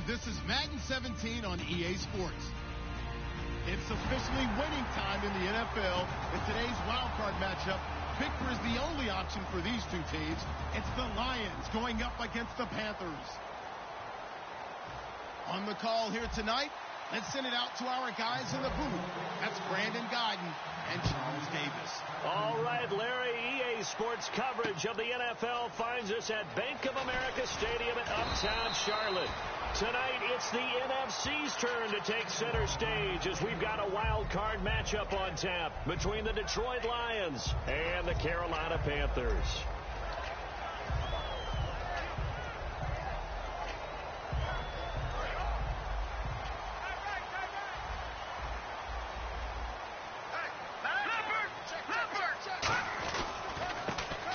and this is Madden 17 on EA Sports. It's officially winning time in the NFL. In today's wildcard matchup, victory is the only option for these two teams. It's the Lions going up against the Panthers. On the call here tonight, let's send it out to our guys in the booth. That's Brandon Guyton and Charles Davis. All right, Larry, EA Sports coverage of the NFL finds us at Bank of America Stadium in Uptown Charlotte. Tonight, it's the NFC's turn to take center stage as we've got a wild card matchup on tap between the Detroit Lions and the Carolina Panthers.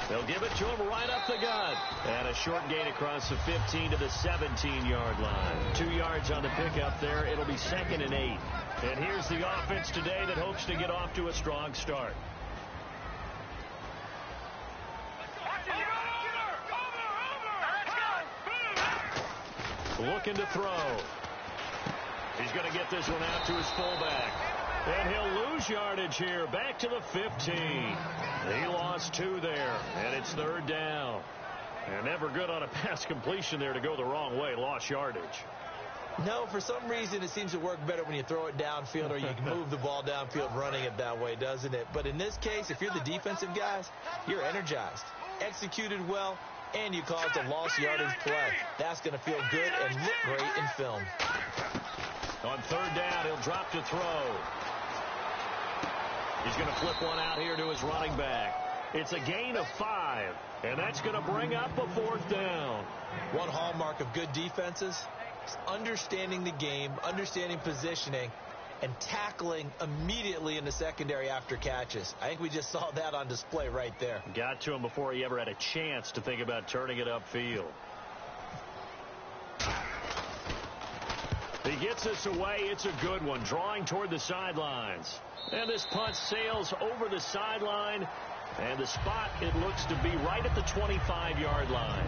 They'll give it to him right up the gut. And a short gain across the 15 to the 17-yard line. 2 yards on the pickup there. It'll be 2nd and 8. And here's the offense today that hopes to get off to a strong start. Looking to throw. He's going to get this one out to his fullback. And he'll lose yardage here. Back to the 15. He lost 2 there. And it's 3rd down. And never good on a pass completion there to go the wrong way. Lost yardage. No, for some reason it seems to work better when you throw it downfield or you can move the ball downfield running it that way, doesn't it? But in this case, if you're the defensive guys, you're energized, executed well, and you caused a lost yardage play. That's going to feel good and look great in film. On 3rd down, he'll drop to throw. He's going to flip one out here to his running back. It's a gain of 5, and that's going to bring up a 4th down. One hallmark of good defenses is understanding the game, understanding positioning, and tackling immediately in the secondary after catches. I think we just saw that on display right there. Got to him before he ever had a chance to think about turning it upfield. He gets this away. It's a good one. Drawing toward the sidelines. And this punt sails over the sideline. And the spot, it looks to be right at the 25-yard line.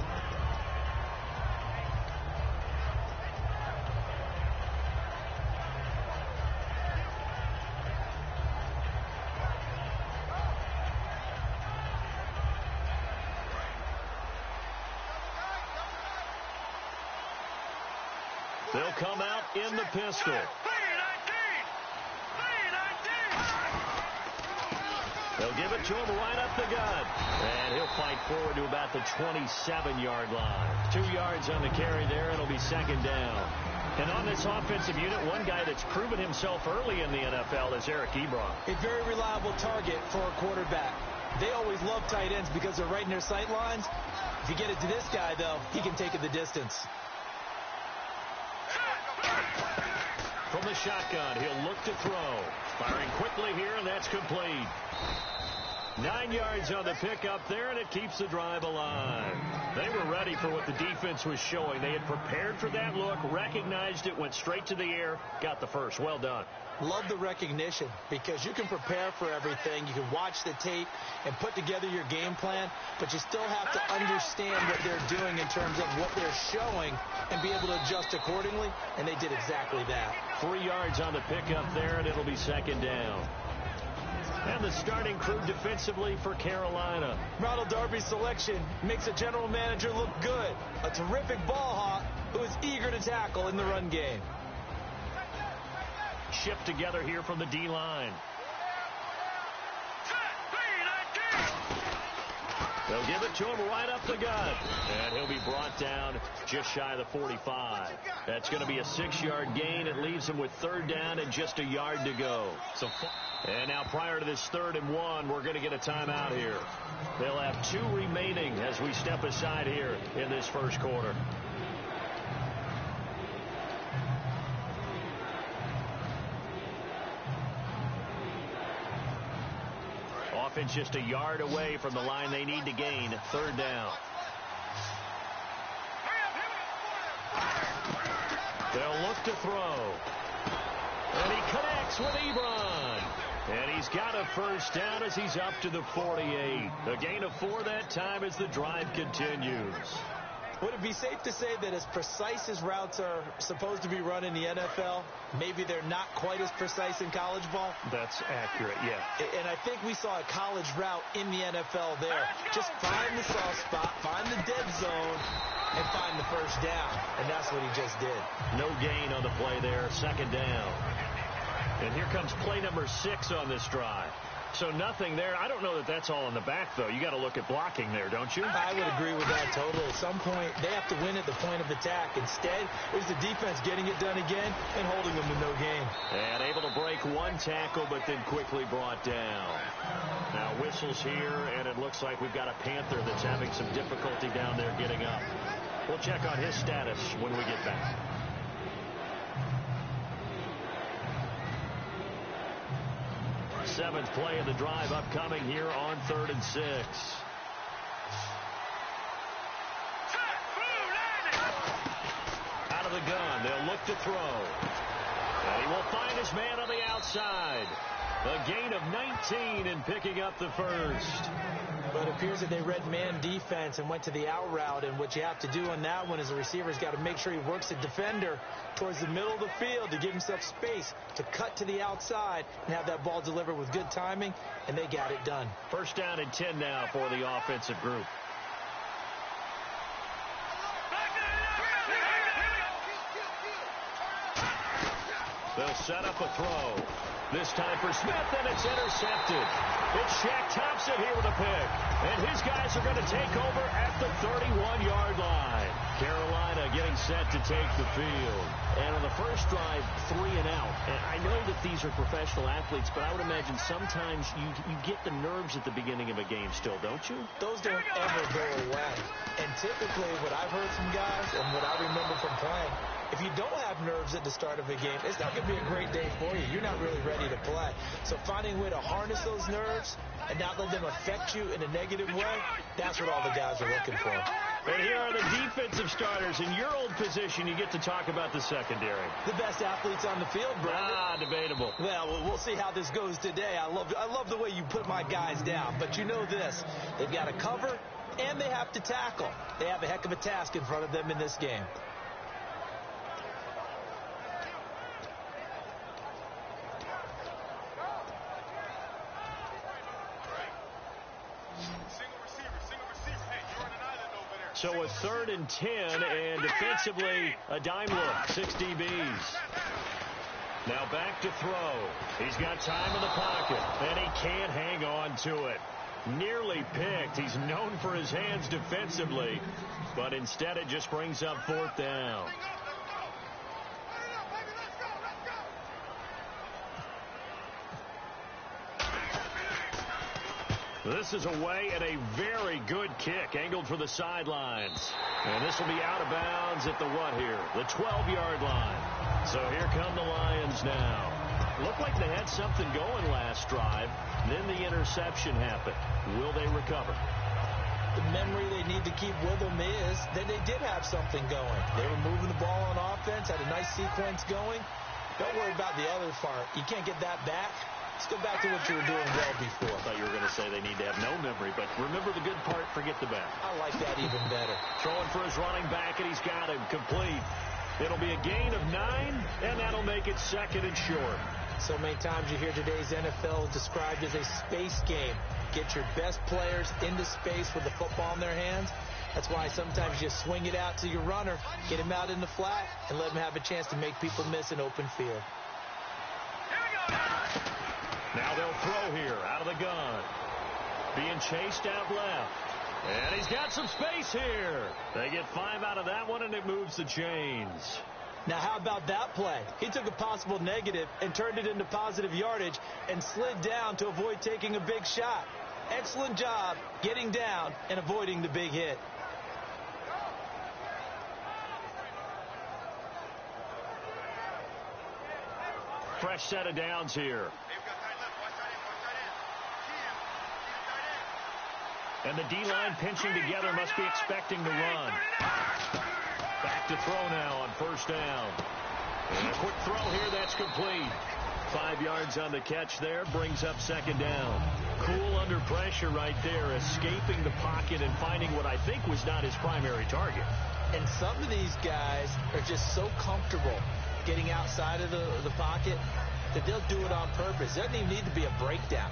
They'll come out in the pistol. They'll give it to him right up the gut. And he'll fight forward to about the 27-yard line. 2 yards on the carry there. It'll be 2nd down. And on this offensive unit, one guy that's proven himself early in the NFL is Eric Ebron. A very reliable target for a quarterback. They always love tight ends because they're right in their sight lines. If you get it to this guy, though, he can take it the distance. From the shotgun, he'll look to throw. Firing quickly here, and that's complete. 9 yards on the pickup there, and it keeps the drive alive. They were ready for what the defense was showing. They had prepared for that look, recognized it, went straight to the air, got the first. Well done. Love the recognition because you can prepare for everything. You can watch the tape and put together your game plan, but you still have to understand what they're doing in terms of what they're showing and be able to adjust accordingly, and they did exactly that. 3 yards on the pickup there, and it'll be 2nd down. And the starting crew defensively for Carolina. Ronald Darby's selection makes a general manager look good. A terrific ball hawk who is eager to tackle in the run game. Shipped together here from the D-line. They'll give it to him right up the gut. And he'll be brought down just shy of the 45. That's going to be a 6-yard gain. It leaves him with 3rd down and just a yard to go. And now prior to this 3rd and 1, we're going to get a timeout here. They'll have 2 remaining as we step aside here in this first quarter. Offense just a yard away from the line they need to gain. 3rd down. They'll look to throw. And he connects with Ebron. And he's got a first down as he's up to the 48. A gain of 4 that time as the drive continues. Would it be safe to say that as precise as routes are supposed to be run in the NFL, maybe they're not quite as precise in college ball? That's accurate, yeah. And I think we saw a college route in the NFL there. Just find the soft spot, find the dead zone, and find the first down. And that's what he just did. No gain on the play there, second down. And here comes play number 6 on this drive. So nothing there. I don't know that that's all in the back, though. You got to look at blocking there, don't you? I would agree with that totally. At some point, they have to win at the point of attack. Instead, it was the defense getting it done again and holding them to no gain. And able to break one tackle, but then quickly brought down. Now whistles here, and it looks like we've got a Panther that's having some difficulty down there getting up. We'll check on his status when we get back. Seventh play of the drive upcoming here on 3rd and 6. Out of the gun. They'll look to throw. And he will find his man on the outside. A gain of 19 and picking up the first. But it appears that they read man defense and went to the out route. And what you have to do on that one is the receiver's got to make sure he works the defender towards the middle of the field to give himself space to cut to the outside and have that ball delivered with good timing, and they got it done. First down and 10 now for the offensive group. They'll set up a throw. This time for Smith, and it's intercepted. It's Shaq Thompson here with a pick. And his guys are going to take over at the 31-yard line. Carolina getting set to take the field. And on the first drive, 3 and out. And I know that these are professional athletes, but I would imagine sometimes you get the nerves at the beginning of a game still, don't you? Those don't ever go away. And typically what I've heard from guys and what I remember from playing, if you don't have nerves at the start of a game, it's not going to be a great day for you. You're not really ready to play. So finding a way to harness those nerves and not let them affect you in a negative way, that's what all the guys are looking for. And here are the defensive starters. In your old position, you get to talk about the secondary. The best athletes on the field, Brandon. Debatable. Well, we'll see how this goes today. I love the way you put my guys down. But you know this. They've got to cover, and they have to tackle. They have a heck of a task in front of them in this game. So a 3rd and 10, and defensively, a dime look, 6 DBs. Now back to throw. He's got time in the pocket, and he can't hang on to it. Nearly picked. He's known for his hands defensively, but instead it just brings up 4th down. This is away and a very good kick, angled for the sidelines. And this will be out of bounds at the what here? The 12-yard line. So here come the Lions now. Looked like they had something going last drive. Then the interception happened. Will they recover? The memory they need to keep with them is that they did have something going. They were moving the ball on offense, had a nice sequence going. Don't worry about the other part. You can't get that back. Let's go back to what you were doing well before. I thought you were going to say they need to have no memory, but remember the good part, forget the bad. I like that even better. Throwing for his running back, and he's got him complete. It'll be a gain of 9, and that'll make it 2nd and short. So many times you hear today's NFL described as a space game. Get your best players into space with the football in their hands. That's why sometimes you swing it out to your runner, get him out in the flat, and let him have a chance to make people miss an open field. Now they'll throw here out of the gun. Being chased out left. And he's got some space here. They get 5 out of that one, and it moves the chains. Now, how about that play? He took a possible negative and turned it into positive yardage and slid down to avoid taking a big shot. Excellent job getting down and avoiding the big hit. Fresh set of downs here. And the D-line pinching together, must be expecting to run. Back to throw now on 1st down. And a quick throw here, that's complete. 5 yards on the catch there, brings up second down. Cool under pressure right there, escaping the pocket and finding what I think was not his primary target. And some of these guys are just so comfortable getting outside of the pocket that they'll do it on purpose. It doesn't even need to be a breakdown.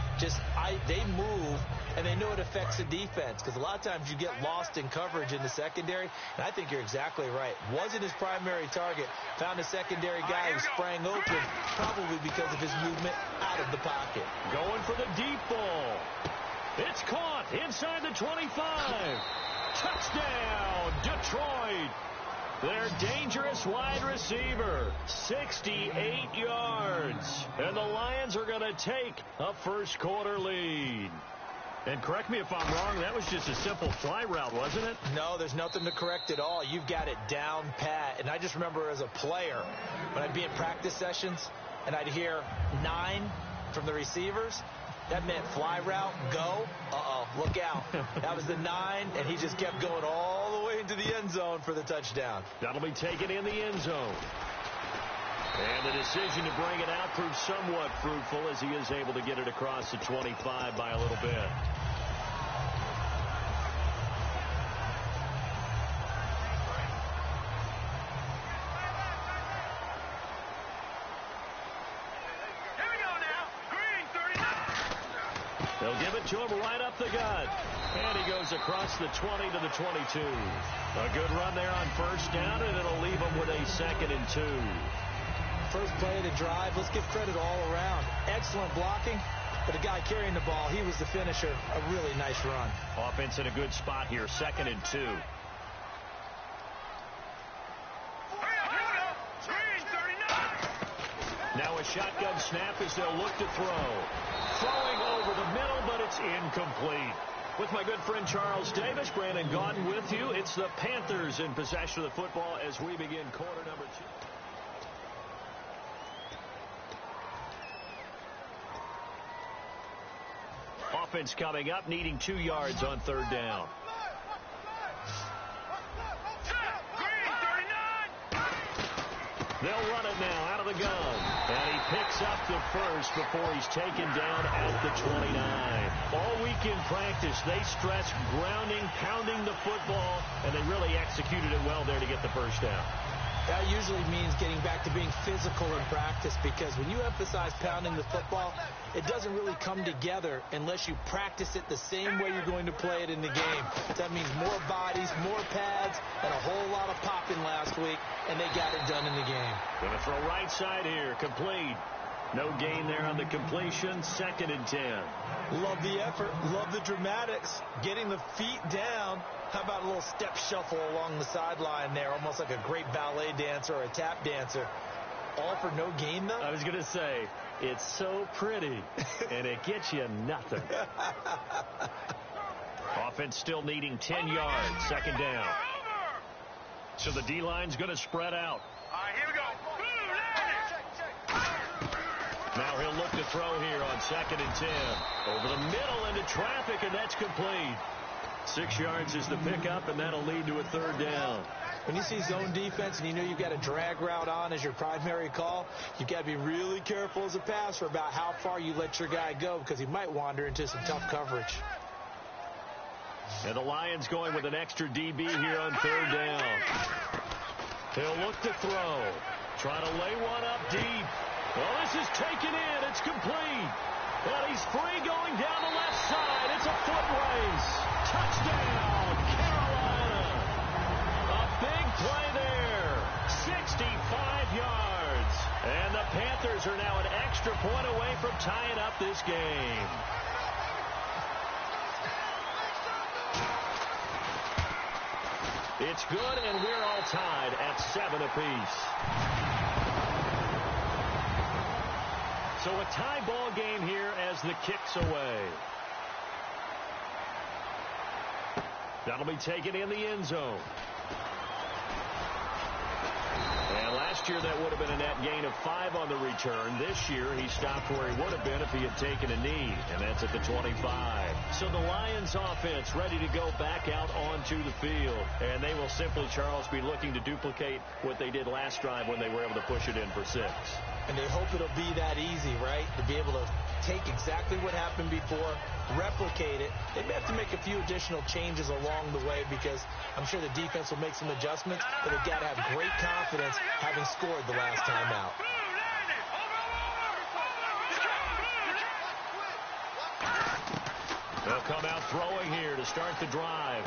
They move, and they know it affects the defense, because a lot of times you get lost in coverage in the secondary, and I think you're exactly right. Wasn't his primary target. Found a secondary guy who sprang open, probably because of his movement out of the pocket. Going for the deep ball. It's caught inside the 25. Touchdown, Detroit. Their dangerous wide receiver, 68 yards. And the Lions are going to take a first quarter lead. And correct me if I'm wrong, that was just a simple fly route, wasn't it? No, there's nothing to correct at all. You've got it down pat. And I just remember as a player, when I'd be in practice sessions and I'd hear 9 from the receivers, that meant fly route, go. Look out. That was the 9, and he just kept going all the way into the end zone for the touchdown. That'll be taken in the end zone. And the decision to bring it out proved somewhat fruitful, as he is able to get it across the 25 by a little bit. They'll give it to him right up the gut. And he goes across the 20 to the 22. A good run there on first down, and it'll leave him with a 2nd and 2. First play of the drive. Let's give credit all around. Excellent blocking, but the guy carrying the ball, he was the finisher. A really nice run. Offense in a good spot here, 2nd and 2. Now a shotgun snap as they'll look to throw. Throwing over the middle, but it's incomplete. With my good friend Charles Davis, Brandon Gaudin with you. It's the Panthers in possession of the football as we begin quarter number 2. Offense coming up, needing 2 yards on third down. They'll run it now out of the gun. And he picks up the first before he's taken down at the 29. All week in practice, they stressed grounding, pounding the football, and they really executed it well there to get the first down. That usually means getting back to being physical in practice, because when you emphasize pounding the football, it doesn't really come together unless you practice it the same way you're going to play it in the game. That means more bodies, more pads, and a whole lot of popping last week, and they got it done in the game. Going to throw right side here, complete. No gain there on the completion, 2nd and 10. Love the effort, love the dramatics, getting the feet down. How about a little step shuffle along the sideline there, almost like a great ballet dancer or a tap dancer. All for no gain, though? I was going to say, it's so pretty, and it gets you nothing. Offense still needing 10 yards, 2nd down. So the D-line's going to spread out. All right, here we go. Now he'll look to throw here on 2nd and 10. Over the middle into traffic, and that's complete. 6 yards is the pickup, and that'll lead to a third down. When you see zone defense and you know you've got a drag route on as your primary call, you've got to be really careful as a passer about how far you let your guy go, because he might wander into some tough coverage. And the Lions going with an extra DB here on third down. He'll look to throw. Try to lay one up deep. Well, this is taken in. It's complete. And he's free going down the left side. It's a foot race. Touchdown, Carolina. A big play there. 65 yards. And the Panthers are now an extra point away from tying up this game. It's good, and we're all tied at 7 apiece. So a tie ball game here as the kick's away. That'll be taken in the end zone. And last Last year, that would have been a net gain of 5 on the return. This year, he stopped where he would have been if he had taken a knee, and that's at the 25. So the Lions offense ready to go back out onto the field, and they will simply, Charles, be looking to duplicate what they did last drive when they were able to push it in for 6. And they hope it'll be that easy, right? To be able to take exactly what happened before, replicate it. They may have to make a few additional changes along the way because I'm sure the defense will make some adjustments, but they've got to have great confidence having scored the last time out. They'll come out throwing here to start the drive.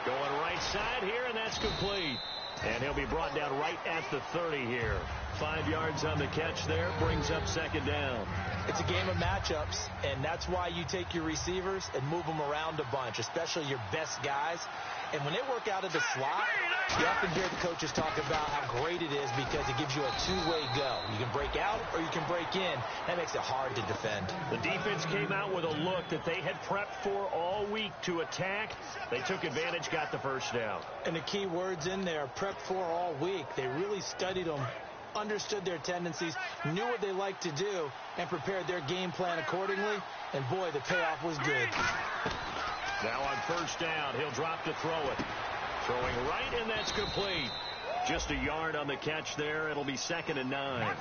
Going right side here, and that's complete. And he'll be brought down right at the 30 here. 5 yards on the catch there, brings up second down. It's a game of matchups, and that's why you take your receivers and move them around a bunch, especially your best guys. And when they work out of the slot, you often hear the coaches talk about how great it is because it gives you a two-way go. You can break out or you can break in. That makes it hard to defend. The defense came out with a look that they had prepped for all week to attack. They took advantage, got the first down. And the key words in there, prepped for all week. They really studied them, understood their tendencies, knew what they liked to do, and prepared their game plan accordingly. And, boy, the payoff was good. Now on first down, he'll drop to throw it. Throwing right, and that's complete. Just a yard on the catch there. It'll be 2nd and 9.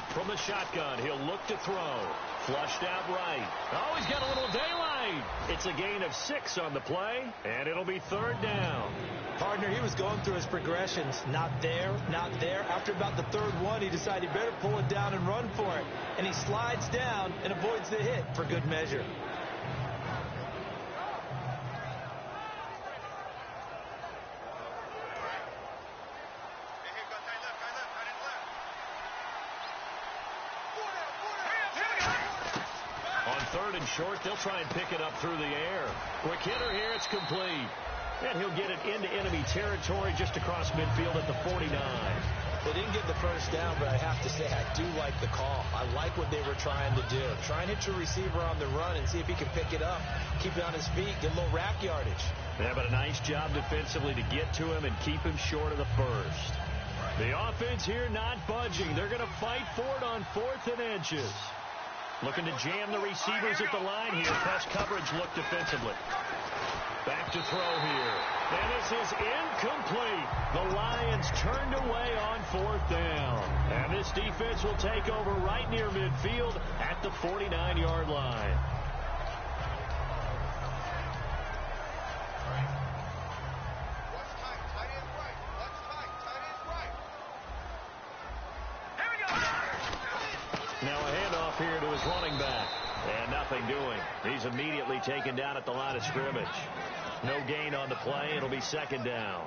From the shotgun, he'll look to throw. Flushed out right. Oh, he's got a little daylight. It's a gain of 6 on the play, and it'll be 3rd down. Partner, he was going through his progressions. Not there, not there. After about the 3rd one, he decided he better pull it down and run for it. And he slides down and avoids the hit for good measure. On 3rd and short, they'll try and pick it up through the air. Quick hitter here, it's complete. And he'll get it into enemy territory just across midfield at the 49. They didn't get the first down, but I have to say I do like the call. I like what they were trying to do. Try and hit your receiver on the run and see if he can pick it up, keep it on his feet, get a little rack yardage. Yeah, but a nice job defensively to get to him and keep him short of the first. The offense here not budging. They're going to fight for it on 4th and inches. Looking to jam the receivers at the line here. Press coverage look defensively. Back to throw here. And this is incomplete. The Lions turned away on 4th down. And this defense will take over right near midfield at the 49-yard line. Now a handoff here to his running back. And nothing doing. He's immediately taken down at the line of scrimmage. No gain on the play. It'll be 2nd down.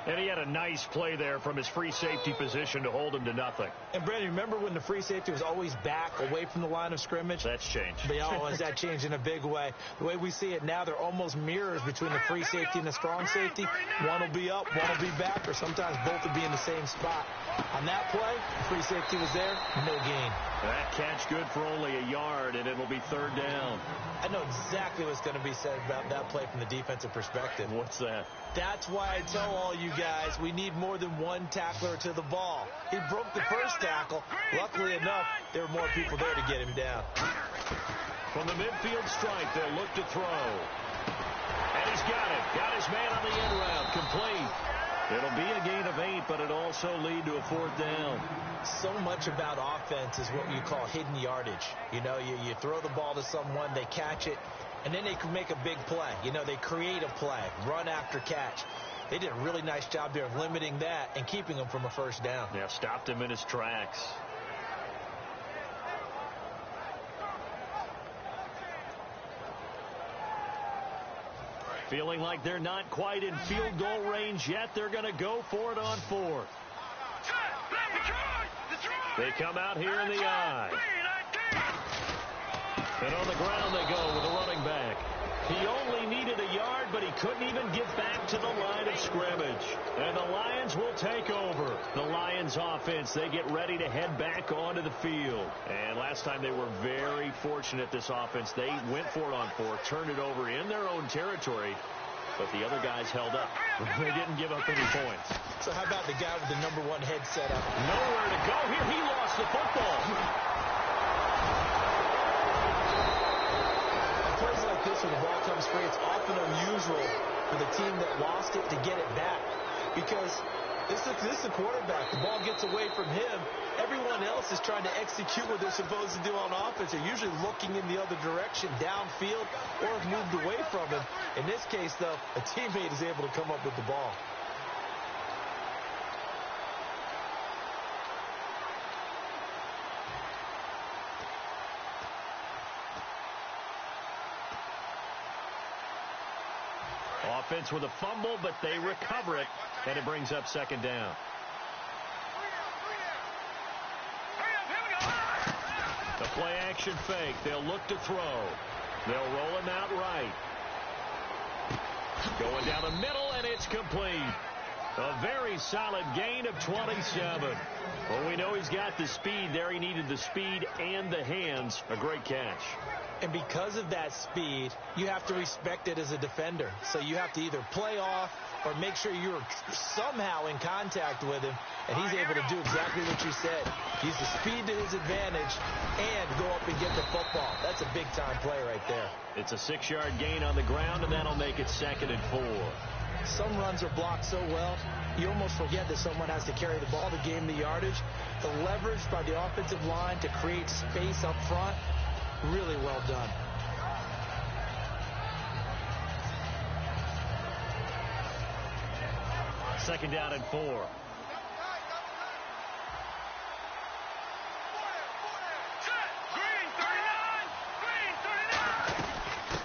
And he had a nice play there from his free safety position to hold him to nothing. And, Brandon, remember when the free safety was always back away from the line of scrimmage? That's changed. But has that changed in a big way? The way we see it now, they're almost mirrors between the free safety and the strong safety. One will be up, one will be back, or sometimes both will be in the same spot. On that play, the free safety was there, no gain. That catch good for only a yard, and it'll be 3rd down. I know exactly what's going to be said about that play from the defensive perspective. What's that? That's why I tell all you guys we need more than one tackler to the ball. He broke the first tackle. Luckily enough, there were more people there to get him down. From the midfield stripe, they'll look to throw. And he's got it. Got his man on the end route. Complete. It'll be a gain of 8, but it'll also lead to a 4th down. So much about offense is what you call hidden yardage. You know, you throw the ball to someone, they catch it, and then they can make a big play. You know, they create a play, run after catch. They did a really nice job there of limiting that and keeping him from a first down. Yeah, stopped him in his tracks. Feeling like they're not quite in field goal range yet. They're going to go for it on 4th. They come out here in the I. And on the ground they go with a running back. He only needed a yard, but he couldn't even get back to the line of scrimmage. scrimmage. And the Lions will take over. The Lions offense, they get ready to head back onto the field. And last time they were very fortunate, this offense. They went for it on fourth, turned it over in their own territory, but the other guys held up. They didn't give up any points. So how about the guy with the #1 headset up? Nowhere to go here. He lost the football. In plays like this, when the ball comes free, it's often unusual for the team that lost it to get it back, because this is the quarterback. The ball gets away from him. Everyone else is trying to execute what they're supposed to do on offense. They're usually looking in the other direction, downfield, or have moved away from him. In this case, though, a teammate is able to come up with the ball. Offense with a fumble, but they recover it, and it brings up second down. The play action fake. They'll look to throw. They'll roll him out right. Going down the middle, and it's complete. A very solid gain of 27. Well, we know he's got the speed there. He needed the speed and the hands. A great catch. And because of that speed, you have to respect it as a defender. So you have to either play off or make sure you're somehow in contact with him, and he's able to do exactly what you said. Use the speed to his advantage and go up and get the football. That's a big-time play right there. It's a 6-yard gain on the ground, and that'll make it 2nd and 4. Some runs are blocked so well, you almost forget that someone has to carry the ball to gain the yardage. The leverage by the offensive line to create space up front, really well done. Second down and 4.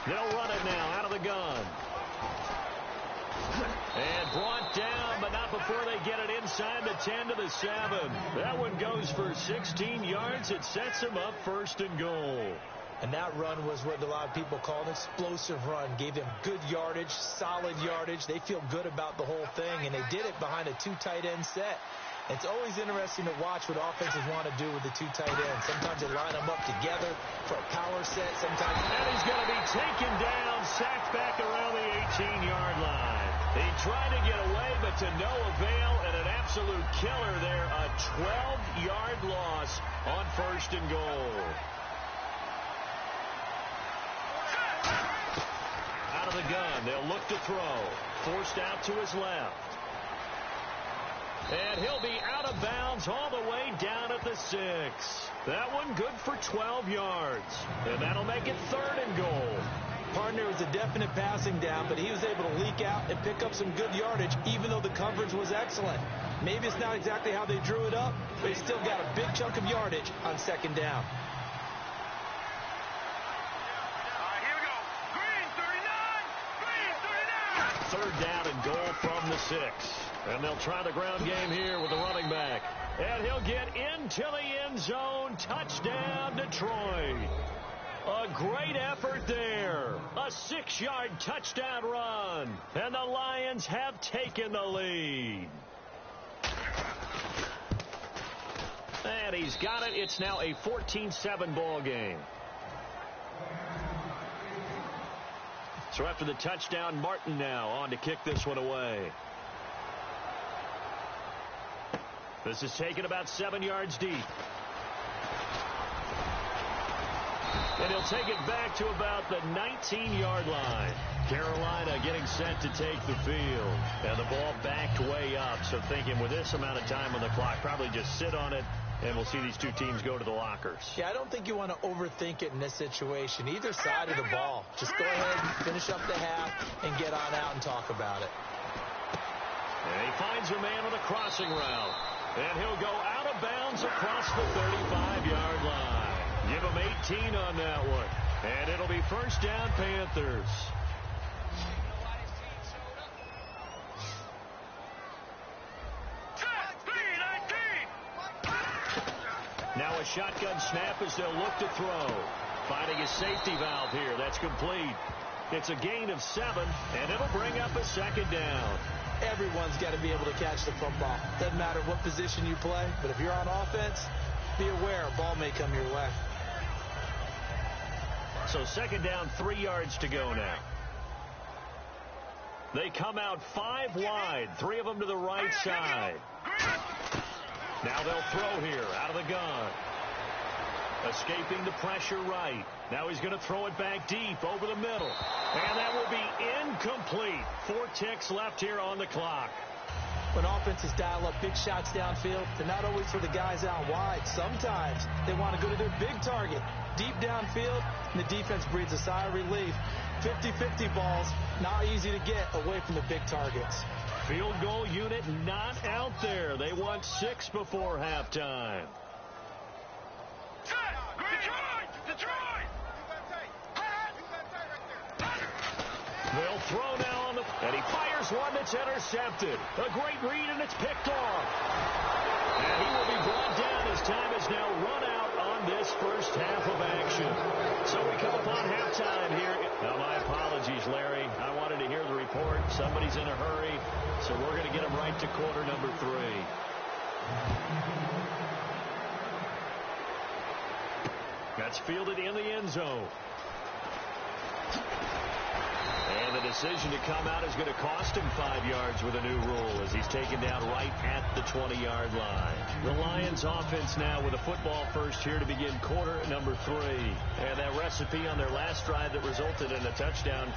They'll run it now out of the gun. And brought down, but not before they get it inside the 10 to the 7. That one goes for 16 yards. It sets them up 1st and goal. And that run was what a lot of people call an explosive run. Gave them good yardage, solid yardage. They feel good about the whole thing, and they did it behind a 2 tight end set. It's always interesting to watch what offenses want to do with the 2 tight ends. Sometimes they line them up together for a power set. Sometimes. And he's going to be taken down, sacked back around the 18-yard line. He tried to get away, but to no avail, and an absolute killer there. A 12-yard loss on 1st and goal. Out of the gun, they'll look to throw. Forced out to his left. And he'll be out of bounds all the way down at the 6. That one good for 12 yards. And that'll make it 3rd and goal. Partner was a definite passing down, but he was able to leak out and pick up some good yardage, even though the coverage was excellent. Maybe it's not exactly how they drew it up, but he still got a big chunk of yardage on 2nd down. Here we go. Green 39. 3rd down and goal from the 6. And they'll try the ground game here with the running back. And he'll get into the end zone. Touchdown, Detroit. A great effort there. A 6-yard touchdown run. And the Lions have taken the lead. And he's got it. It's now a 14-7 ball game. So after the touchdown, Martin now on to kick this one away. This is taken about 7 yards deep. And he'll take it back to about the 19-yard line. Carolina getting set to take the field. And the ball backed way up. So thinking with this amount of time on the clock, probably just sit on it, and we'll see these two teams go to the lockers. Yeah, I don't think you want to overthink it in this situation. Either side of the ball. Just go ahead, finish up the half, and get on out and talk about it. And he finds a man on a crossing route. And he'll go out of bounds across the 35-yard line. Give him 18 on that one. And it'll be 1st down, Panthers. Now a shotgun snap as they'll look to throw. Finding a safety valve here. That's complete. It's a gain of 7, and it'll bring up a second down. Everyone's got to be able to catch the football. Doesn't matter what position you play, but if you're on offense, be aware a ball may come your way. So second down, 3 yards to go now. They come out 5 wide, 3 of them to the right side. Now they'll throw here out of the gun. Escaping the pressure right. Now he's going to throw it back deep over the middle. And that will be incomplete. 4 ticks left here on the clock. When offenses dial up big shots downfield, they're not always for the guys out wide. Sometimes they want to go to their big target. Deep downfield, and the defense breathes a sigh of relief. 50-50 balls, not easy to get away from the big targets. Field goal unit not out there. They want 6 before halftime. Detroit! They'll throw now on the... And he fires one that's intercepted. A great read, and it's picked off. And he will be brought down as time is now run out on this first half of action. So we come upon halftime here. Now, my apologies, Larry. I wanted to hear the report. Somebody's in a hurry, so we're going to get him right to quarter number 3. That's fielded in the end zone. And the decision to come out is going to cost him 5 yards with a new rule as he's taken down right at the 20-yard line. The Lions offense now with a football first here to begin quarter number 3. And that recipe on their last drive that resulted in a touchdown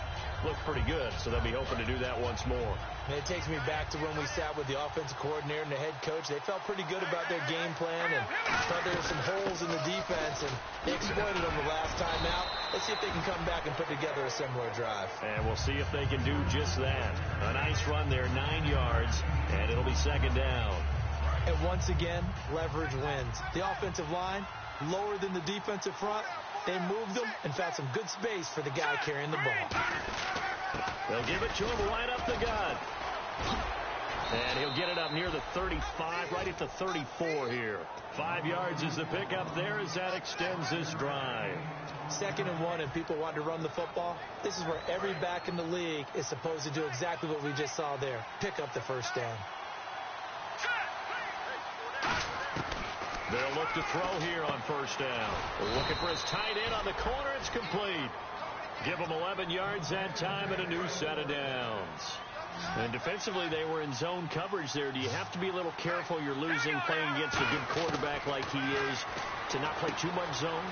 looked pretty good, so they'll be hoping to do that once more. And it takes me back to when we sat with the offensive coordinator and the head coach. They felt pretty good about their game plan and thought there were some holes in the defense, and they exploited them the last time out. Let's see if they can come back and put together a similar drive. And we'll see if they can do just that. A nice run there, 9 yards, and it'll be second down. And once again, leverage wins. The offensive line, lower than the defensive front. They moved them and found some good space for the guy carrying the ball. They'll give it to him right up the gut. And he'll get it up near the 35, right at the 34 here. 5 yards is the pickup there as that extends this drive. 2nd and 1, and people want to run the football. This is where every back in the league is supposed to do exactly what we just saw there. Pick up the first down. They'll look to throw here on first down. Looking for his tight end on the corner. It's complete. Give him 11 yards that time and a new set of downs. And defensively, they were in zone coverage there. Do you have to be a little careful? You're losing playing against a good quarterback like he is to not play too much zone?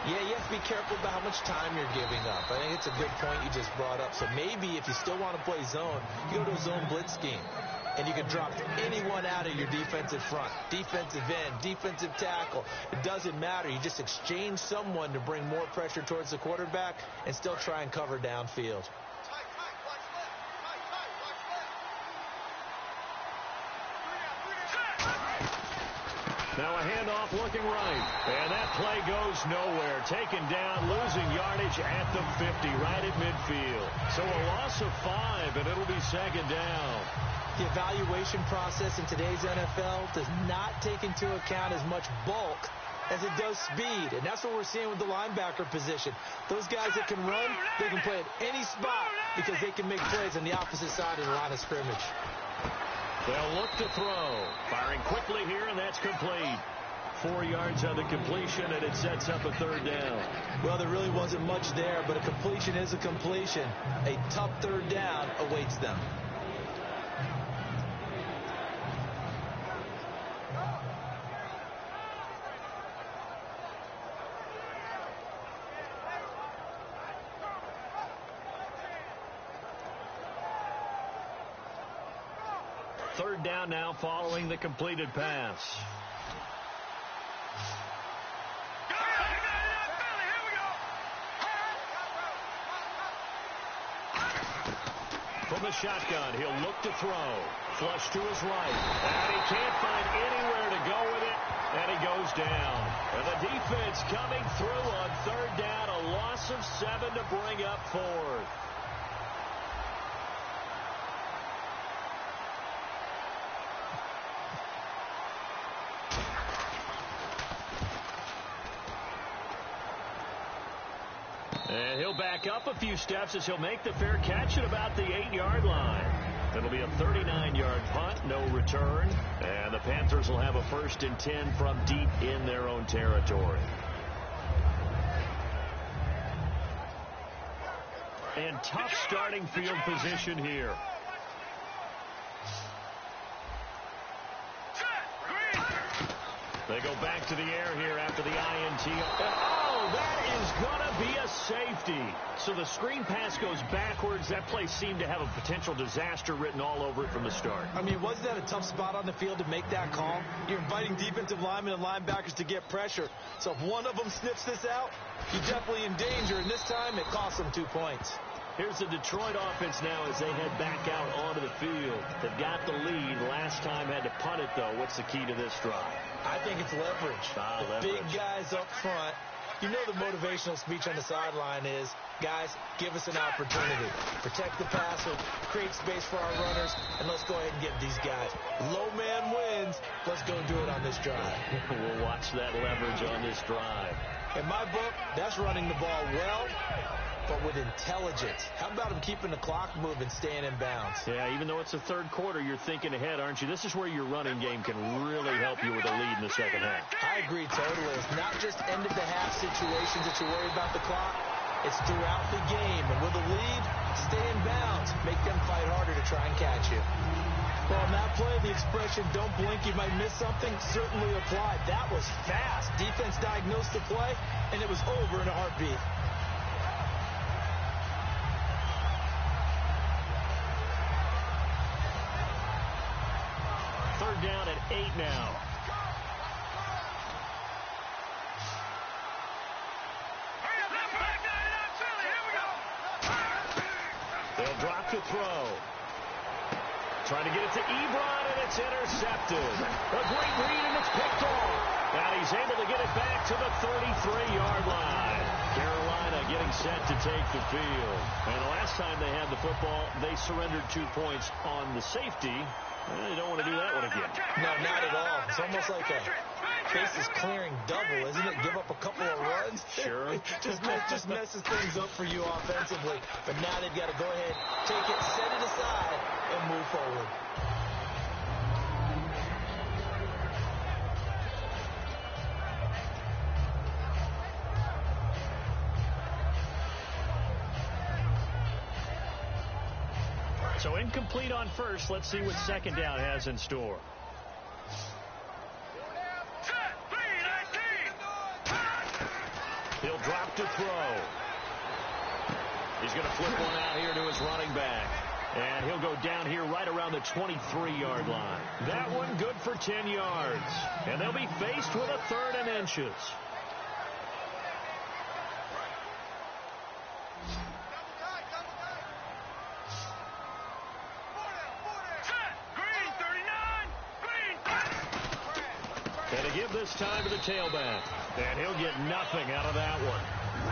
Yeah, you have to be careful about how much time you're giving up. I think it's a good point you just brought up. So maybe if you still want to play zone, you go to a zone blitz scheme. And you can drop anyone out of your defensive front, defensive end, defensive tackle. It doesn't matter. You just exchange someone to bring more pressure towards the quarterback and still try and cover downfield. Now a handoff looking right. And that play goes nowhere. Taken down, losing yardage at the 50, right at midfield. So a loss of 5, and it'll be second down. The evaluation process in today's NFL does not take into account as much bulk as it does speed. And that's what we're seeing with the linebacker position. Those guys that can run, they can play at any spot because they can make plays on the opposite side of the line of scrimmage. They'll look to throw. Firing quickly here, and that's complete. 4 yards on the completion, and it sets up a third down. Well, there really wasn't much there, but a completion is a completion. A tough third down awaits them. Third down now following the completed pass. From the shotgun, he'll look to throw. Flush to his right. And he can't find anywhere to go with it. And he goes down. And the defense coming through on third down. A loss of 7 to bring up fourth. And he'll back up a few steps as he'll make the fair catch at about the 8-yard line. It'll be a 39-yard punt, no return. And the Panthers will have a 1st and 10 from deep in their own territory. And tough starting field position here. They go back to the air here after the INT. Oh, that is going to be a safety. So the screen pass goes backwards. That play seemed to have a potential disaster written all over it from the start. I mean, wasn't that a tough spot on the field to make that call? You're inviting defensive linemen and linebackers to get pressure. So if one of them sniffs this out, you're definitely in danger. And this time, it costs them 2 points. Here's the Detroit offense now as they head back out onto the field. They've got the lead. Last time had to punt it, though. What's the key to this drive? I think it's leverage. Leverage. Big guys up front. You know the motivational speech on the sideline is, guys, give us an opportunity. Protect the passer, create space for our runners, and let's go ahead and get these guys. Low man wins. Let's go do it on this drive. We'll watch that leverage on this drive. In my book, that's running the ball well, but with intelligence. How about him keeping the clock moving, staying in bounds? Yeah, even though it's the third quarter, you're thinking ahead, aren't you? This is where your running game can really help you with a lead in the second half. I agree totally. It's not just end-of-the-half situations that you worry about the clock. It's throughout the game. And with a lead, stay in bounds. Make them fight harder to try and catch you. Well, on that play, the expression, don't blink, you might miss something, certainly applied. That was fast. Defense diagnosed the play, and it was over in a heartbeat. Third down at 8 now. They'll drop to throw. Trying to get it to Ebron, and it's intercepted. A great read, and it's picked off. And he's able to get it back to the 33-yard line. Carolina getting set to take the field. And the last time they had the football, they surrendered 2 points on the safety. Well, you don't want to do that one again. No, not at all. It's almost like a bases clearing double, isn't it? Give up a couple of runs. Sure. just messes things up for you offensively. But now they've got to go ahead, take it, set it aside, and move forward. So incomplete on first. Let's see what second down has in store. He'll drop to throw. He's going to flip one out here to his running back. And he'll go down here right around the 23-yard line. That one good for 10 yards. And they'll be faced with a 3rd and inches. And to give this time to the tailback. And he'll get nothing out of that one.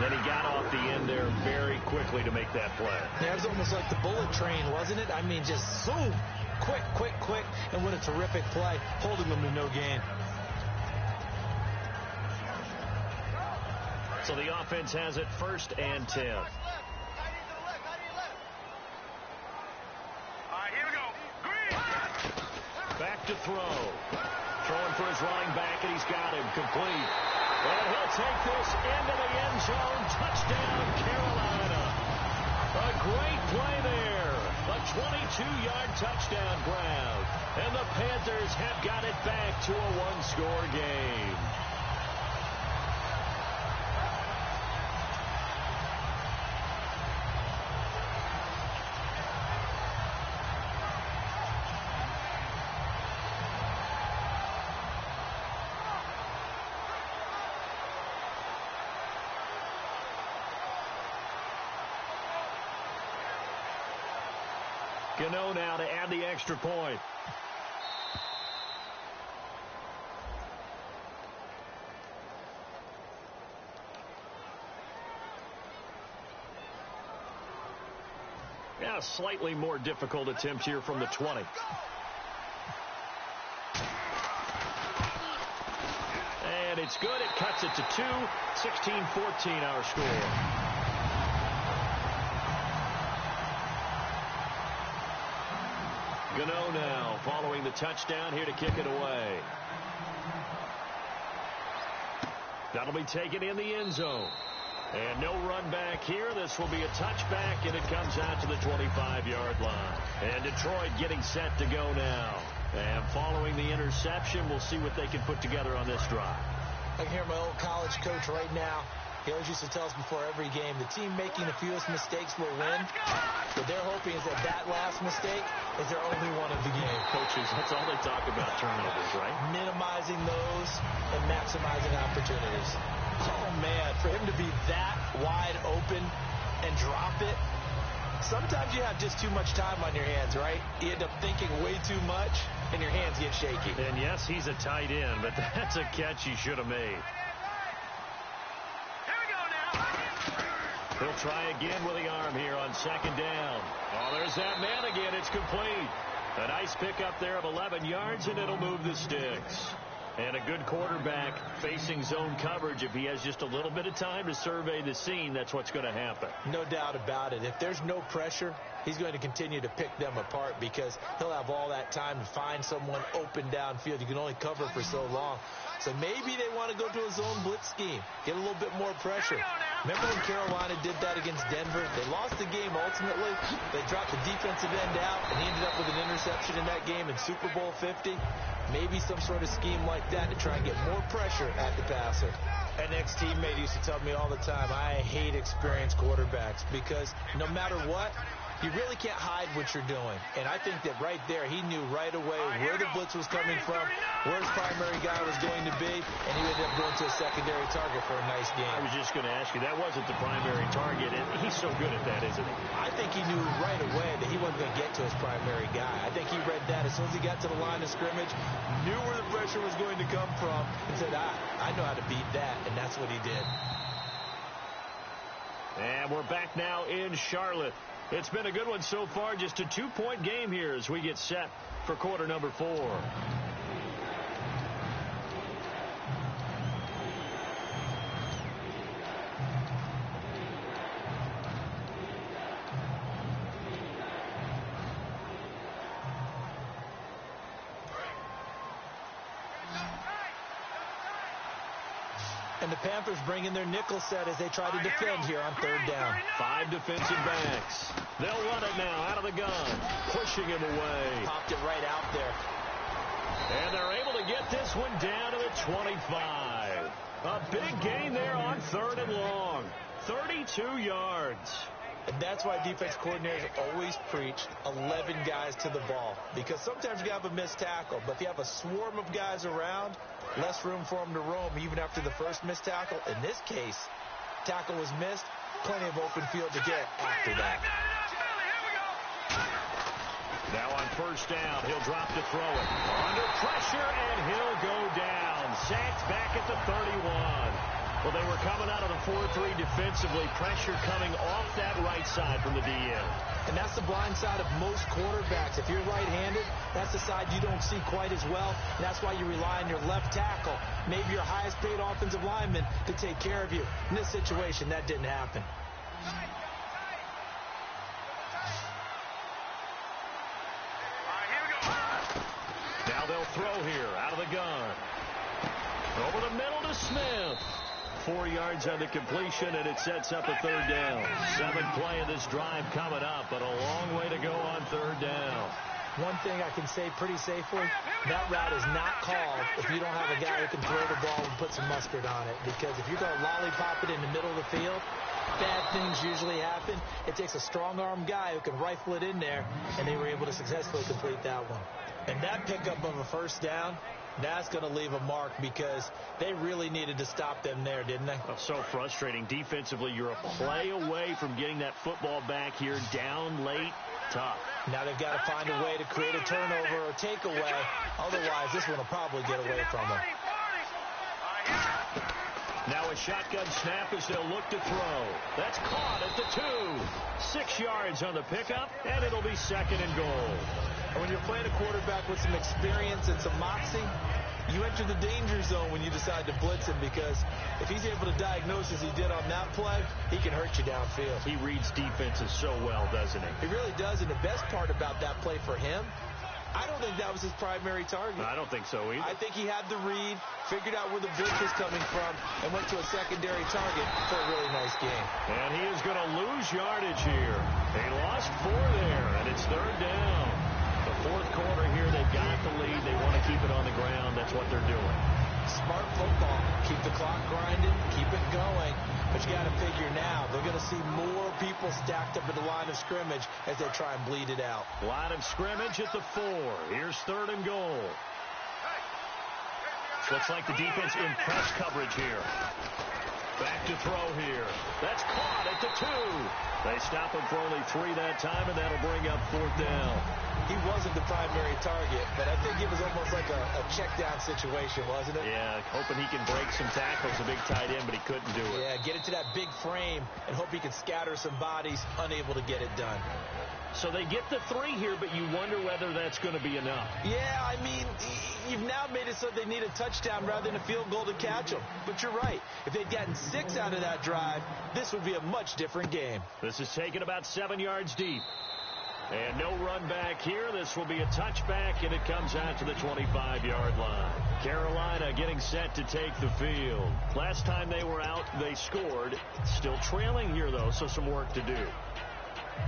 Then he got off the end there very quickly to make that play. Yeah, it was almost like the bullet train, wasn't it? I mean, just zoom. Quick, quick, quick. And what a terrific play, holding them to no gain. So the offense has it 1st and 10. All right, here we go. Green. Back to throw. Throwing for his running back, and he's got him complete. And he'll take this into the end zone. Touchdown, Carolina. A great play there. A 22-yard touchdown grab. And the Panthers have got it back to a 1-score game. Gano now to add the extra point. Yeah, a slightly more difficult attempt here from the 20. And it's good. It cuts it to 2. 16-14 our score. Gano now following the touchdown here to kick it away. That'll be taken in the end zone. And no run back here. This will be a touchback, and it comes out to the 25-yard line. And Detroit getting set to go now. And following the interception, we'll see what they can put together on this drive. I can hear my old college coach right now. He always used to tell us before every game, the team making the fewest mistakes will win. What they're hoping is that last mistake is their only one of the game. Coaches, that's all they talk about, turnovers, right? Minimizing those and maximizing opportunities. Oh, man, for him to be that wide open and drop it, sometimes you have just too much time on your hands, right? You end up thinking way too much, and your hands get shaky. And, yes, he's a tight end, but that's a catch he should have made. He'll try again with the arm here on second down. Oh, there's that man again. It's complete. A nice pickup there of 11 yards, and it'll move the sticks. And a good quarterback facing zone coverage. If he has just a little bit of time to survey the scene, that's what's going to happen. No doubt about it. If there's no pressure, he's going to continue to pick them apart because he'll have all that time to find someone open downfield. You can only cover for so long. So maybe they want to go to a zone blitz scheme, get a little bit more pressure. Remember when Carolina did that against Denver? They lost the game ultimately. They dropped the defensive end out, and he ended up with an interception in that game in Super Bowl 50. Maybe some sort of scheme like that to try and get more pressure at the passer. An ex-teammate used to tell me all the time, I hate experienced quarterbacks because no matter what, you really can't hide what you're doing. And I think that right there, he knew right away where the blitz was coming from, where his primary guy was going to be, and he ended up going to a secondary target for a nice game. I was just going to ask you, that wasn't the primary target, and he's so good at that, isn't he? I think he knew right away that he wasn't going to get to his primary guy. I think he read that as soon as he got to the line of scrimmage, knew where the pressure was going to come from, and said, I know how to beat that, and that's what he did. And we're back now in Charlotte. It's been a good one so far, just a 2-point game here as we get set for quarter number 4. And the Panthers bring in their nickel set as they try to defend here on third down. 5 defensive backs. They'll run it now out of the gun. Pushing him away. Popped it right out there. And they're able to get this one down to the 25. A big gain there on third and long. 32 yards. And that's why defense coordinators always preach 11 guys to the ball. Because sometimes you have a missed tackle. But if you have a swarm of guys around, less room for them to roam even after the first missed tackle. In this case, tackle was missed. Plenty of open field to get after that. Now on first down, he'll drop to throw it. Under pressure, and he'll go down. Sacked back at the 31. Well, they were coming out of the 4-3 defensively. Pressure coming off that right side from the DN. And that's the blind side of most quarterbacks. If you're right-handed, that's the side you don't see quite as well. And that's why you rely on your left tackle. Maybe your highest-paid offensive lineman to take care of you. In this situation, that didn't happen. Now they'll throw here out of the gun. Over the middle to Smith. 4 yards on the completion, and it sets up a third down. 7th play of this drive coming up, but a long way to go on third down. One thing I can say pretty safely, that route is not called if you don't have a guy who can throw the ball and put some mustard on it. Because if you're going to lollipop it in the middle of the field, bad things usually happen. It takes a strong-arm guy who can rifle it in there, and they were able to successfully complete that one. And that pickup of a first down, that's going to leave a mark because they really needed to stop them there, didn't they? Oh, so frustrating. Defensively, you're a play away from getting that football back here down late. Tough. Now they've got to find a way to create a turnover or takeaway. Otherwise, this one will probably get away from them. Now a shotgun snap as they'll look to throw. That's caught at the 2. 6 yards on the pickup, and it'll be second and goal. And when you're playing a quarterback with some experience and some moxie, you enter the danger zone when you decide to blitz him because if he's able to diagnose as he did on that play, he can hurt you downfield. He reads defenses so well, doesn't he? He really does, and the best part about that play for him, I don't think that was his primary target. I don't think so either. I think he had the read, figured out where the blitz was coming from, and went to a secondary target for a really nice game. And he is going to lose yardage here. He lost 4 there, and it's 3rd down. The 4th quarter here, they've got the lead. They want to keep it on the ground. That's what they're doing. Smart football. Keep the clock grinding, keep it going. But you got to figure now, they're going to see more people stacked up at the line of scrimmage as they try and bleed it out. Line of scrimmage at the 4. Here's 3rd and goal. Looks like the defense in press coverage here. Back to throw here. That's caught at the 2. They stop him for only 3 that time, and that'll bring up 4th down. He wasn't the primary target, but I think it was almost like a check-down situation, wasn't it? Yeah, hoping he can break some tackles, a big tight end, but he couldn't do it. Yeah, get it to that big frame and hope he can scatter some bodies, unable to get it done. So they get the 3 here, but you wonder whether that's going to be enough. Yeah, I mean, you've now made it so they need a touchdown rather than a field goal to catch them. But you're right. If they'd gotten 6 out of that drive, this would be a much different game. This is taken about 7 yards deep. And no run back here. This will be a touchback, and it comes out to the 25-yard line. Carolina getting set to take the field. Last time they were out, they scored. Still trailing here, though, so some work to do.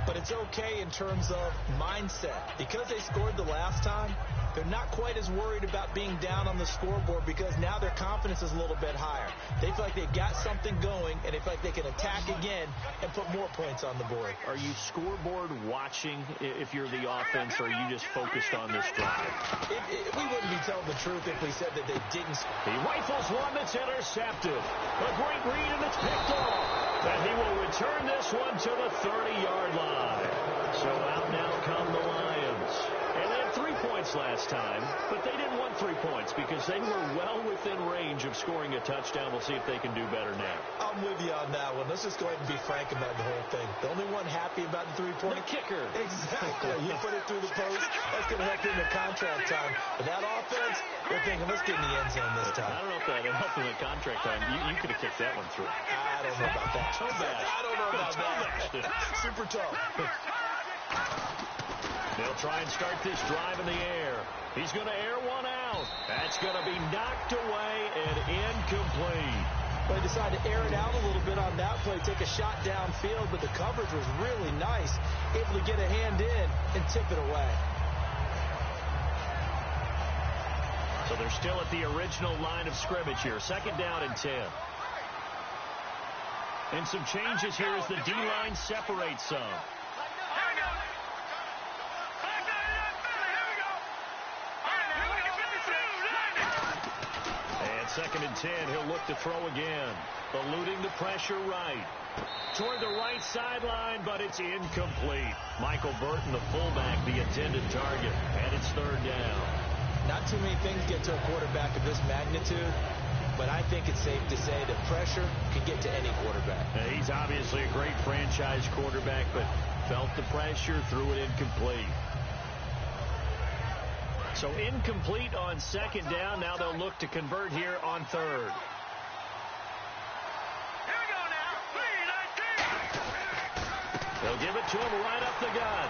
But it's okay in terms of mindset. Because they scored the last time, they're not quite as worried about being down on the scoreboard because now their confidence is a little bit higher. They feel like they've got something going, and they feel like they can attack again and put more points on the board. Are you scoreboard watching if you're the offense, or are you just focused on this drive? We wouldn't be telling the truth if we said that they didn't score. He rifles one that's intercepted. A great read, and it's picked off. And he will return this one to the 30-yard line. So out now come the Lions. And they had 3 points last time, but they didn't want 3 points because they were well within range of scoring a touchdown. We'll see if they can do better now. I'm with you on that one. Let's just go ahead and be frank about the whole thing. The only one happy about the 3-point. The kicker. Exactly. You put it through the post. That's going to help you in the contract time. But that offense, they're thinking, let's get in the end zone this time. I don't know if that helped in the contract time. You could have kicked that one through. I don't know about that. Toe bash. I don't know about that. Super toe. They'll try and start this drive in the air. He's going to air one out. That's going to be knocked away and incomplete. They decided to air it out a little bit on that play, take a shot downfield, but the coverage was really nice, able to get a hand in and tip it away. So they're still at the original line of scrimmage here. 2nd down and 10. And some changes here as the D-line separates some. And 2nd and 10, he'll look to throw again. Eluding the pressure right. Toward the right sideline, but it's incomplete. Michael Burton, the fullback, the intended target. And it's 3rd down. Not too many things get to a quarterback of this magnitude, but I think it's safe to say that pressure can get to any quarterback. He's obviously a great franchise quarterback, but felt the pressure, threw it incomplete. So incomplete on 2nd down. Now they'll look to convert here on 3rd. Here we go now. 3-19. They'll give it to him right up the gut.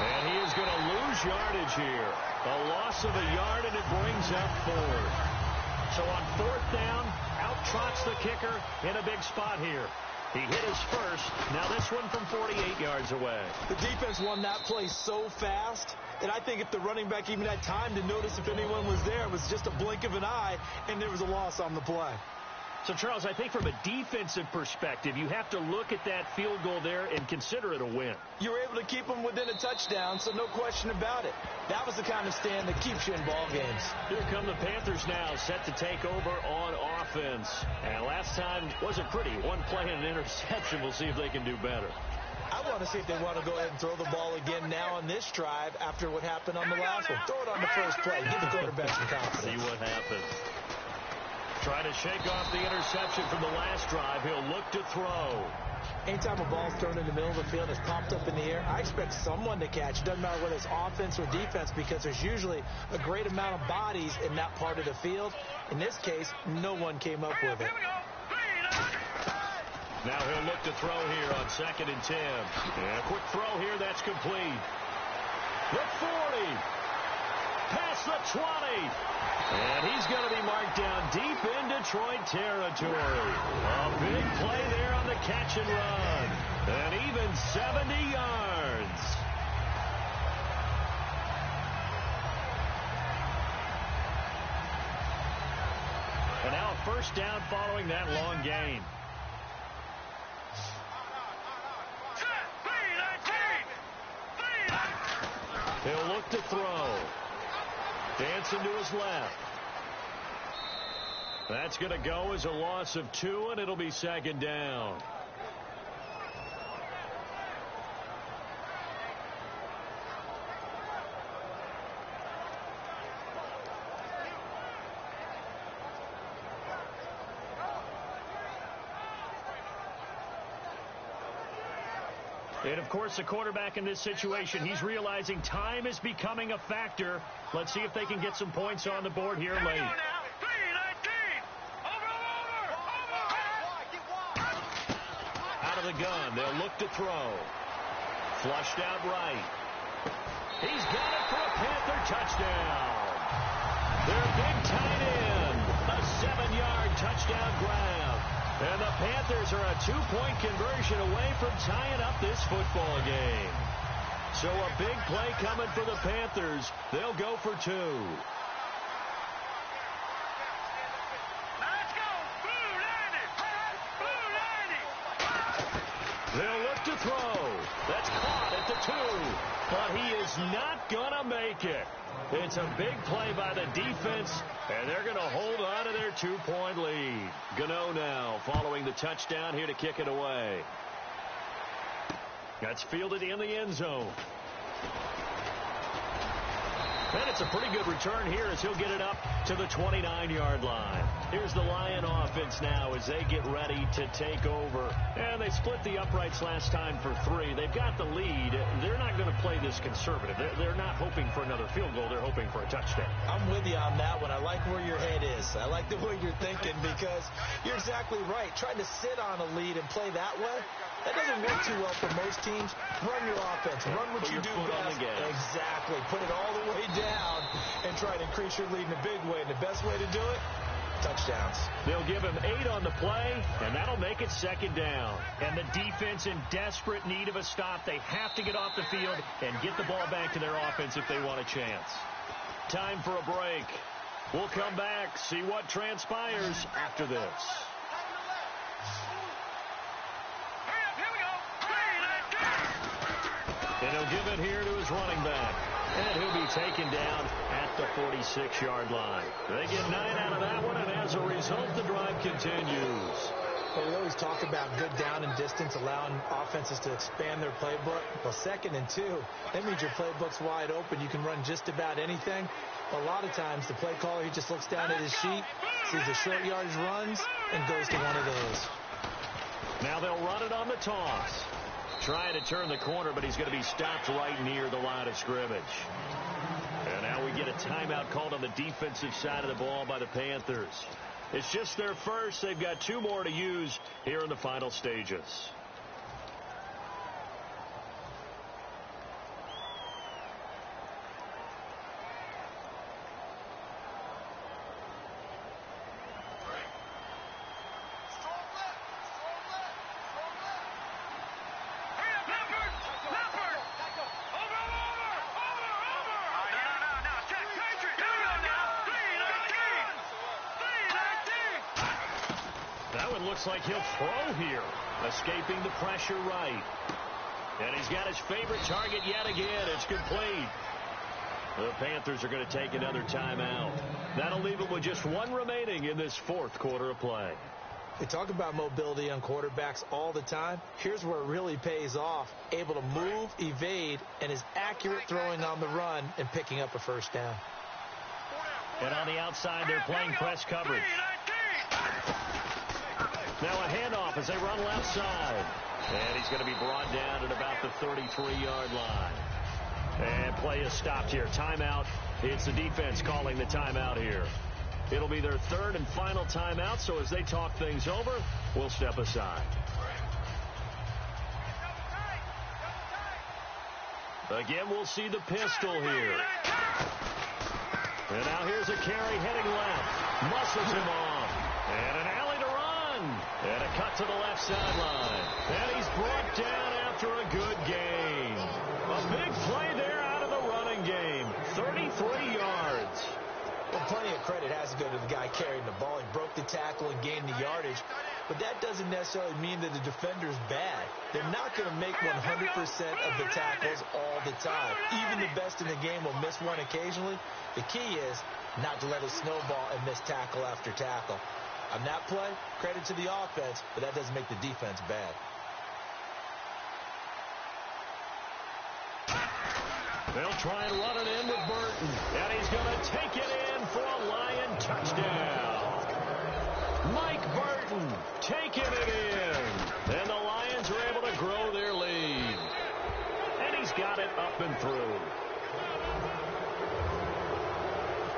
And he is going to lose yardage here. A loss of a yard, and it brings up 4th. So on 4th down, out trots the kicker in a big spot here. He hit his first. Now this one from 48 yards away. The defense won that play so fast that I think if the running back even had time to notice if anyone was there, it was just a blink of an eye, and there was a loss on the play. So, Charles, I think from a defensive perspective, you have to look at that field goal there and consider it a win. You were able to keep them within a touchdown, so no question about it. That was the kind of stand that keeps you in ball games. Here come the Panthers now, set to take over on offense. And last time wasn't pretty. One play and an interception. We'll see if they can do better. I want to see if they want to go ahead and throw the ball again now on this drive after what happened on the last one. Throw it on the first play. Give the quarterback some confidence. See what happens. Trying to shake off the interception from the last drive. He'll look to throw. Anytime a ball's thrown in the middle of the field and it's popped up in the air, I expect someone to catch. It doesn't matter whether it's offense or defense because there's usually a great amount of bodies in that part of the field. In this case, no one came up with it. Now he'll look to throw here on 2nd and 10. And a quick throw here, that's complete. The 40. Past the 20. And he's going to be marked down deep in Detroit territory. A big play there on the catch and run. And even 70 yards. And now a first down following that long gain. He'll look to throw. Dancing to his left. That's going to go as a loss of 2, and it'll be second down. And, of course, the quarterback in this situation, he's realizing time is becoming a factor. Let's see if they can get some points on the board here late. Out of the gun, they'll look to throw. Flushed out right. He's got it for a Panther touchdown. Their big tight end, a 7-yard touchdown grab. And the Panthers are a 2-point conversion away from tying up this football game. So a big play coming for the Panthers. They'll go for 2. Let's go. Blue 90. They'll look to throw. That's caught at the 2. But he is not going to make it. It's a big play by the defense, and they're going to hold on to their 2-point lead. Gano now following the touchdown here to kick it away. That's fielded in the end zone. And it's a pretty good return here as he'll get it up to the 29-yard line. Here's the Lion offense now as they get ready to take over. And they split the uprights last time for 3. They've got the lead. They're not going to play this conservative. They're not hoping for another field goal. They're hoping for a touchdown. I'm with you on that one. I like where your head is. I like the way you're thinking because you're exactly right. Trying to sit on a lead and play that way, that doesn't work too well for most teams. Run your offense. Run what you do best. Exactly. Put it all the way down and try to increase your lead in a big way. And the best way to do it, touchdowns. They'll give him 8 on the play, and that'll make it second down. And the defense in desperate need of a stop. They have to get off the field and get the ball back to their offense if they want a chance. Time for a break. We'll come back, see what transpires after this. And he'll give it here to his running back. And he'll be taken down at the 46-yard line. They get 9 out of that one, and as a result, the drive continues. Well, we always talk about good down and distance, allowing offenses to expand their playbook. Well, 2nd and 2, that means your playbook's wide open. You can run just about anything. A lot of times, the play caller, he just looks down at his sheet, sees the short yardage runs, and goes to one of those. Now they'll run it on the toss. Trying to turn the corner, but he's going to be stopped right near the line of scrimmage. And now we get a timeout called on the defensive side of the ball by the Panthers. It's just their first. They've got 2 more to use here in the final stages. Looks like he'll throw here, escaping the pressure right. And he's got his favorite target yet again. It's complete. The Panthers are going to take another timeout. That'll leave them with just 1 remaining in this 4th quarter of play. We talk about mobility on quarterbacks all the time. Here's where it really pays off. Able to move, evade, and is accurate throwing on the run and picking up a first down. And on the outside, they're playing press coverage. Now a handoff as they run left side. And he's going to be brought down at about the 33-yard line. And play is stopped here. Timeout. It's the defense calling the timeout here. It'll be their 3rd and final timeout, so as they talk things over, we'll step aside. Again, we'll see the pistol here. And now here's a carry heading left. Muscles him off. And an alley to run. And a cut to the left sideline. And he's brought down after a good gain. A big play there out of the running game. 33 yards. Well, plenty of credit has to go to the guy carrying the ball. He broke the tackle and gained the yardage. But that doesn't necessarily mean that the defender's bad. They're not going to make 100% of the tackles all the time. Even the best in the game will miss one occasionally. The key is not to let it snowball and miss tackle after tackle. On that play, credit to the offense, but that doesn't make the defense bad. They'll try and run it in with Burton. And he's going to take it in for a Lion touchdown. Mike Burton taking it in. And the Lions are able to grow their lead. And he's got it up and through.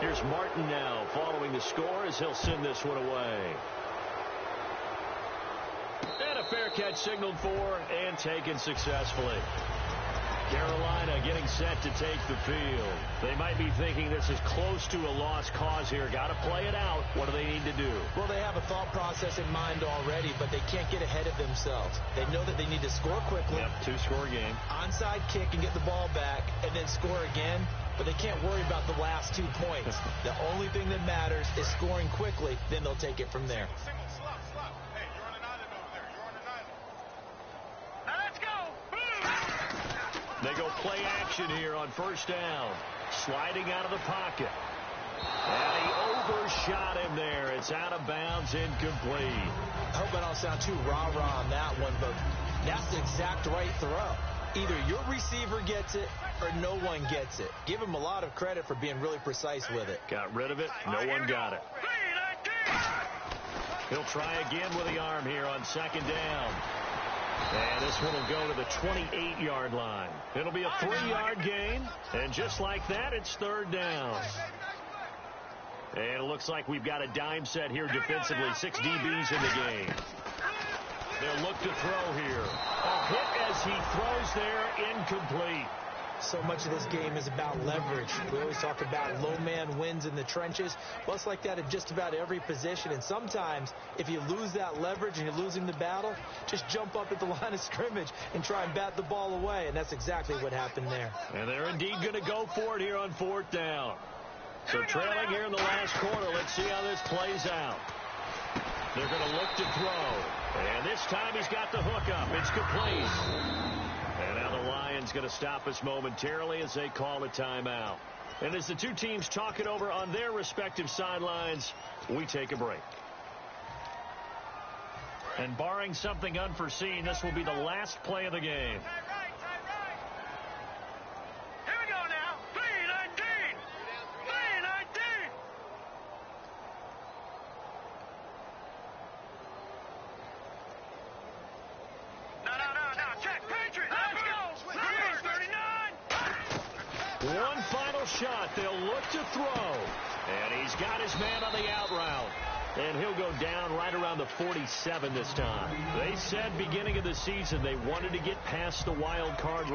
Here's Martin now following the score as he'll send this one away. And a fair catch signaled for and taken successfully. Carolina getting set to take the field. They might be thinking this is close to a lost cause here. Got to play it out. What do they need to do? Well, they have a thought process in mind already, but they can't get ahead of themselves. They know that they need to score quickly. Yep, two-score game. Onside kick and get the ball back, and then score again. But they can't worry about the last 2 points. The only thing that matters is scoring quickly. Then they'll take it from there. They go play action here on first down. Sliding out of the pocket. And he overshot him there. It's out of bounds, incomplete. I hope I don't sound too rah-rah on that one, but that's the exact right throw. Either your receiver gets it or no one gets it. Give him a lot of credit for being really precise with it. Got rid of it. No one got it. He'll try again with the arm here on second down. And this one will go to the 28-yard line. It'll be a 3-yard gain. And just like that, it's third down. And it looks like we've got a dime set here defensively. 6 DBs in the game. They'll look to throw here. A hit as he throws there, incomplete. So much of this game is about leverage. We always talk about low man wins in the trenches. Well, it's like that at just about every position. And sometimes, if you lose that leverage and you're losing the battle, just jump up at the line of scrimmage and try and bat the ball away. And that's exactly what happened there. And they're indeed going to go for it here on fourth down. So trailing here in the last quarter. Let's see how this plays out. They're going to look to throw. And this time he's got the hook up. It's complete. And now the Lions going to stop us momentarily as they call a timeout. And as the two teams talk it over on their respective sidelines, we take a break. And barring something unforeseen, this will be the last play of the game. Here we go now. 3-19. 3-19. No. Check. Patriot. Let's go. 39. One final shot. They'll look to throw. And he's got his man on the out route. And he'll go down right around the 47 this time. They said beginning of the season they wanted to get past the wild card.